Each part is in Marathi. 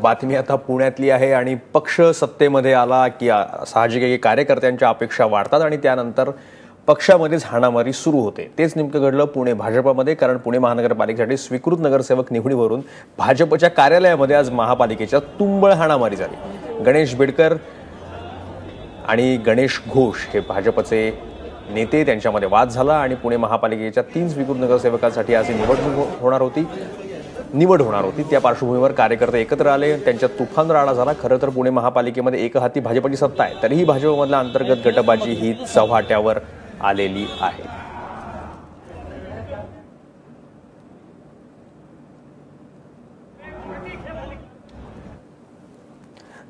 बातमी आता पुण्यातली आहे आणि पक्ष सत्तेमध्ये आला की साहजिक आहे की कार्यकर्त्यांच्या अपेक्षा वाढतात आणि त्यानंतर पक्षामध्येच हाणामारी सुरू होते। तेच नेमकं घडलं पुणे भाजपमध्ये, कारण पुणे महानगरपालिकेसाठी स्वीकृत नगरसेवक निवडीवरून भाजपच्या कार्यालयामध्ये आज महापालिकेच्या तुंबळ हाणामारी झाली। गणेश बेडकर आणि गणेश घोष हे भाजपचे नेते, त्यांच्यामध्ये वाद झाला आणि पुणे महापालिकेच्या 3 स्वीकृत नगरसेवकांसाठी आज निवड होणार होती। त्या पार्श्वभूमीवर कार्यकर्ते एकत्र आले, त्यांच्यात तुफान राडा झाला। खरं तर पुणे महापालिकेमध्ये एकहाती भाजपची सत्ता आहे, तरीही भाजपमधल्या अंतर्गत गटबाजी ही चव्हाट्यावर आलेली आहे।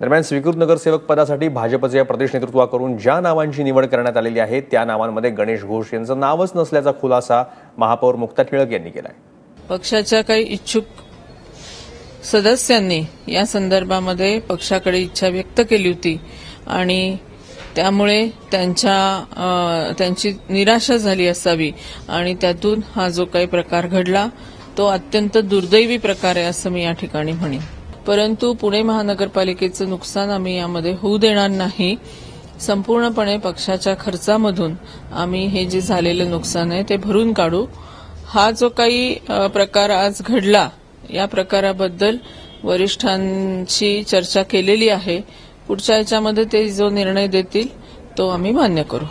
दरम्यान स्वीकृत नगरसेवक पदासाठी भाजपचे प्रदेश नेतृत्वाकडून ज्या नावांची निवड करण्यात आलेली आहे त्या नावांमध्ये गणेश घोष यांचं नावच नसल्याचा खुलासा महापौर मुक्ता टिळक यांनी केलाय। पक्षाच्या काही इच्छुक सदस्यांनी या संदर्भामध्ये पक्षाकडे इच्छा व्यक्त केली होती आणि त्यामुळे त्यांची निराशा झाली असावी आणि त्यातून हा जो काही प्रकार घडला तो अत्यंत दुर्दैवी प्रकार आहे असं मी या ठिकाणी म्हणेन। परंतु पुणे महानगरपालिकेचं नुकसान आम्ही यामध्ये होऊ देणार नाही। संपूर्णपणे पक्षाच्या खर्चामधून आम्ही हे जे झालेलं नुकसान आहे ते भरून काढू। हा जो काही प्रकार आज घडला या प्रकाराबद्दल वरिष्ठांशी चर्चा केलेली आहे। पुढच्या याच्यामध्ये ते जो निर्णय देतील तो आम्ही मान्य करू।